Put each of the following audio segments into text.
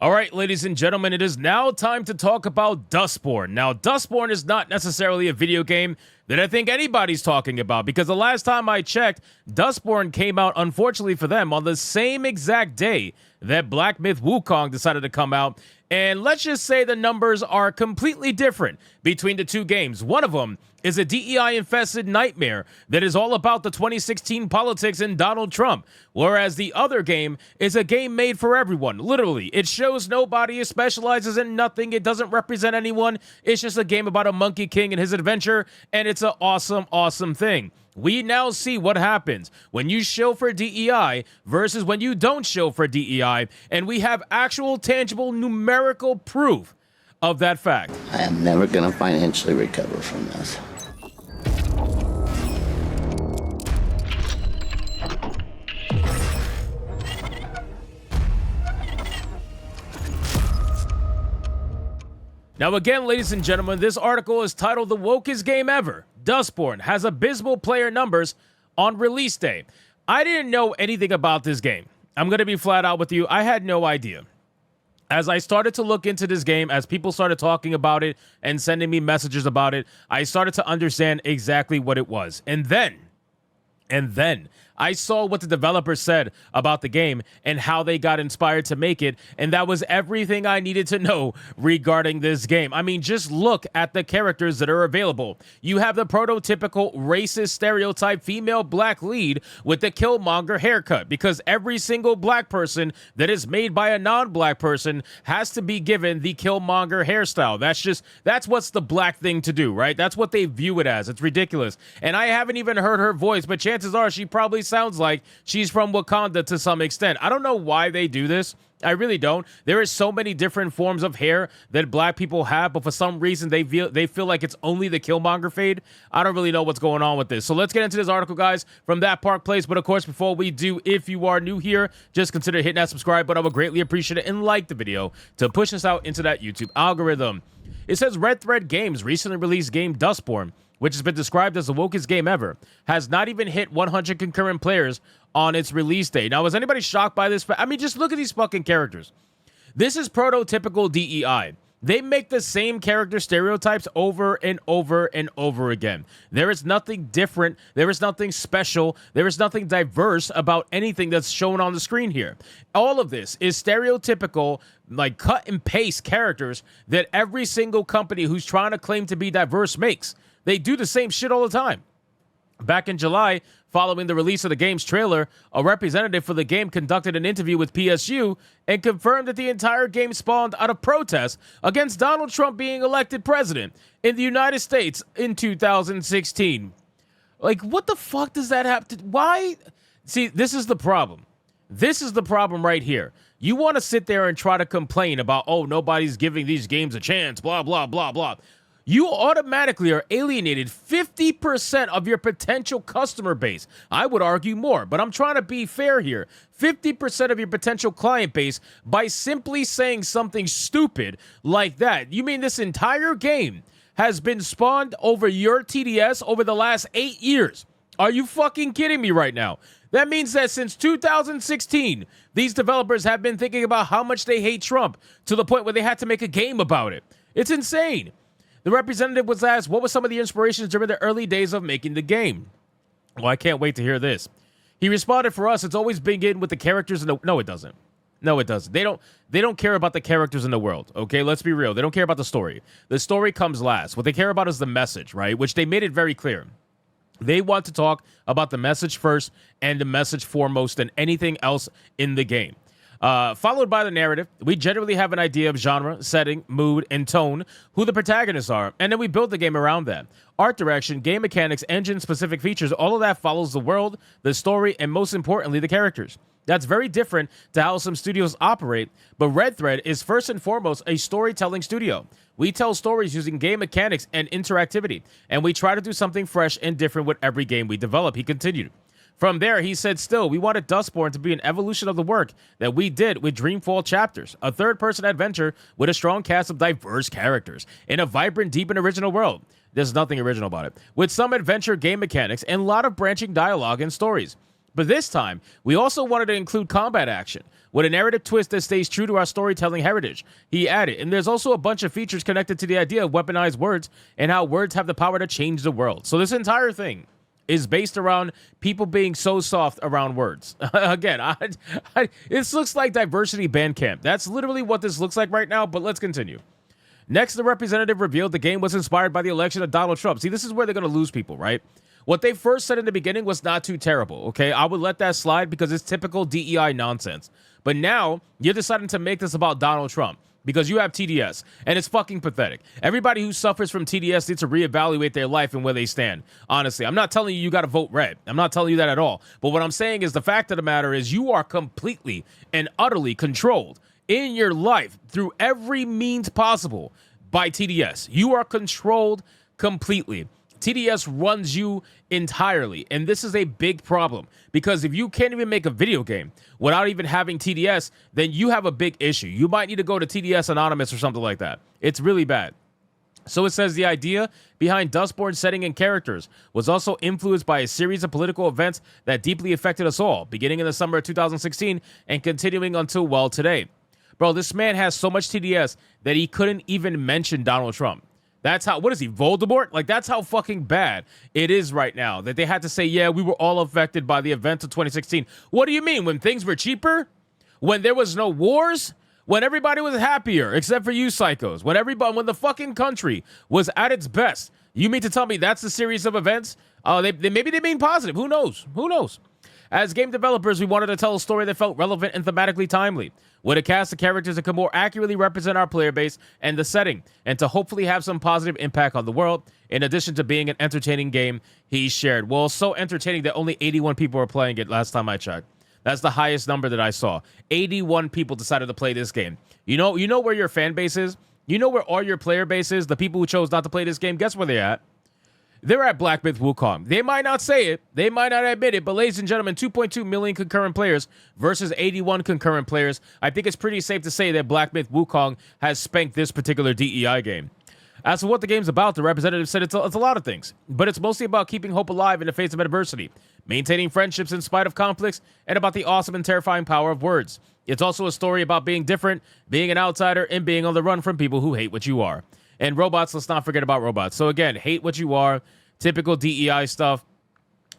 All right, ladies and gentlemen, it is now time to talk about Dustborn. Now, Dustborn is not necessarily a video game that I think anybody's talking about, because the last time I checked, Dustborn came out, unfortunately for them, on the same exact day that Black Myth Wukong decided to come out. And let's just say the numbers are completely different between the two games. One of them is a DEI-infested nightmare that is all about the 2016 politics and Donald Trump, whereas the other game is a game made for everyone. Literally, it shows nobody, it specializes in nothing, it doesn't represent anyone. It's just a game about a Monkey King and his adventure, and it's an awesome, awesome thing. We now see what happens when you show for DEI versus when you don't show for DEI, and we have actual, tangible, numerical proof of that fact. I am never going to financially recover from this. Now again, ladies and gentlemen, this article is titled "The Wokest Game Ever. Dustborn has abysmal player numbers on release day." I didn't know anything about this game. I'm going to be flat out with you. I had no idea. As I started to look into this game, as people started talking about it and sending me messages about it, I started to understand exactly what it was. And then I saw what the developers said about the game and how they got inspired to make it, and that was everything I needed to know regarding this game. I mean, just look at the characters that are available. You have the prototypical racist stereotype female black lead with the Killmonger haircut, because every single black person that is made by a non-black person has to be given the Killmonger hairstyle. That's what's the black thing to do, right? That's what they view it as. It's ridiculous. And I haven't even heard her voice, but chances are she probably sounds like she's from Wakanda to some extent. I don't know why they do this. I really don't. There is so many different forms of hair that black people have, but for some reason they feel like it's only the Killmonger fade. I don't really know what's going on with this. So let's get into this article, guys, from That Park Place. But of course, before we do, if you are new here, just consider hitting that subscribe button. I would greatly appreciate it, and like the video to push us out into that YouTube algorithm. It says Red Thread Games recently released game Dustborn, which has been described as the wokest game ever, has not even hit 100 concurrent players on its release date. Now, was anybody shocked by this? I mean, just look at these fucking characters. This is prototypical DEI. They make the same character stereotypes over and over and over again. There is nothing different. There is nothing special. There is nothing diverse about anything that's shown on the screen here. All of this is stereotypical, like cut and paste characters that every single company who's trying to claim to be diverse makes. They do the same shit all the time. Back in July, following the release of the game's trailer, a representative for the game conducted an interview with PSU and confirmed that the entire game spawned out of protest against Donald Trump being elected president in the United States in 2016. Like, what the fuck does that have to... Why? See, this is the problem. This is the problem right here. You want to sit there and try to complain about, oh, nobody's giving these games a chance, blah, blah, blah, blah. You automatically are alienated 50% of your potential customer base. I would argue more, but I'm trying to be fair here. 50% of your potential client base by simply saying something stupid like that. You mean this entire game has been spawned over your TDS over the last 8 years? Are you fucking kidding me right now? That means that since 2016, these developers have been thinking about how much they hate Trump to the point where they had to make a game about it. It's insane. The representative was asked what were some of the inspirations during the early days of making the game. Well, I can't wait to hear this. He responded, for us, it's always begin with the characters in the... No, it doesn't. No, it doesn't. They don't care about the characters in the world, okay? Let's be real. They don't care about the story. The story comes last. What they care about is the message, right? Which they made it very clear. They want to talk about the message first and the message foremost than anything else in the game. Followed by the narrative. We generally have an idea of genre, setting, mood, and tone, who the protagonists are, and then we build the game around that. Art direction, game mechanics, engine-specific features, all of that follows the world, the story, and most importantly, the characters. That's very different to how some studios operate, but Red Thread is first and foremost a storytelling studio. We tell stories using game mechanics and interactivity, and we try to do something fresh and different with every game we develop, he continued. From there, he said, still, we wanted Dustborn to be an evolution of the work that we did with Dreamfall Chapters, a third-person adventure with a strong cast of diverse characters in a vibrant, deep, and original world. There's nothing original about it. With some adventure game mechanics and a lot of branching dialogue and stories. But this time, we also wanted to include combat action with a narrative twist that stays true to our storytelling heritage. He added, and there's also a bunch of features connected to the idea of weaponized words and how words have the power to change the world. So this entire thing is based around people being so soft around words. Again, this looks like Diversity Bandcamp. That's literally what this looks like right now, but let's continue. Next, the representative revealed the game was inspired by the election of Donald Trump. See, this is where they're going to lose people, right? What they first said in the beginning was not too terrible, okay? I would let that slide because it's typical DEI nonsense. But now, you're deciding to make this about Donald Trump because you have TDS, and it's fucking pathetic. Everybody who suffers from TDS needs to reevaluate their life and where they stand. Honestly, I'm not telling you got to vote red. I'm not telling you that at all. But what I'm saying is the fact of the matter is you are completely and utterly controlled in your life through every means possible by TDS. You are controlled completely. TDS runs you entirely, and this is a big problem because if you can't even make a video game without even having TDS, then you have a big issue. You might need to go to TDS Anonymous or something like that. It's really bad. So it says the idea behind Dustborn's setting and characters was also influenced by a series of political events that deeply affected us all, beginning in the summer of 2016 and continuing until, well, today. Bro, this man has so much TDS that he couldn't even mention Donald Trump. That's how, what is he, Voldemort? Like, that's how fucking bad it is right now that they had to say, yeah, we were all affected by the events of 2016. What do you mean? When things were cheaper? When there was no wars? When everybody was happier, except for you psychos? When the fucking country was at its best? You mean to tell me that's the series of events? Maybe they mean positive. Who knows? Who knows? As game developers, we wanted to tell a story that felt relevant and thematically timely, with a cast of characters that could more accurately represent our player base and the setting, and to hopefully have some positive impact on the world, in addition to being an entertaining game, he shared. Well, so entertaining that only 81 people were playing it last time I checked. That's the highest number that I saw. 81 people decided to play this game. You know where your fan base is? You know where all your player base is? The people who chose not to play this game, guess where they're at? They're at Black Myth Wukong. They might not say it. They might not admit it. But ladies and gentlemen, 2.2 million concurrent players versus 81 concurrent players. I think it's pretty safe to say that Black Myth Wukong has spanked this particular DEI game. As for what the game's about, the representative said it's a lot of things. But it's mostly about keeping hope alive in the face of adversity, maintaining friendships in spite of conflicts, and about the awesome and terrifying power of words. It's also a story about being different, being an outsider, and being on the run from people who hate what you are. And robots, let's not forget about robots. So again, hate what you are, typical DEI stuff.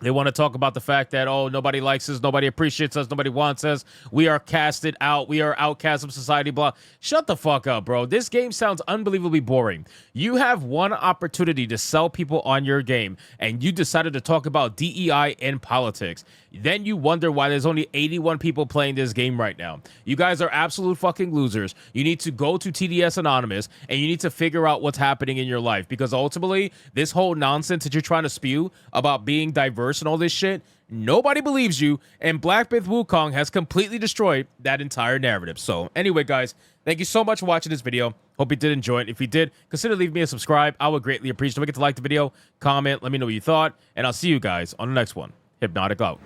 They want to talk about the fact that, oh, nobody likes us, nobody appreciates us, nobody wants us, we are casted out, we are outcasts of society, blah. Shut the fuck up, bro. This game sounds unbelievably boring. You have one opportunity to sell people on your game, and you decided to talk about DEI and politics. Then you wonder why there's only 81 people playing this game right now. You guys are absolute fucking losers. You need to go to TDS Anonymous, and you need to figure out what's happening in your life, because ultimately, this whole nonsense that you're trying to spew about being diverse and all this shit, nobody believes you, and Black Myth Wukong has completely destroyed that entire narrative. So anyway, guys, thank you so much for watching this video. Hope you did enjoy it. If you did, consider leaving me a subscribe. I would greatly appreciate it. Don't forget to like the video, comment, let me know what you thought, and I'll see you guys on the next one. Hypnotic out.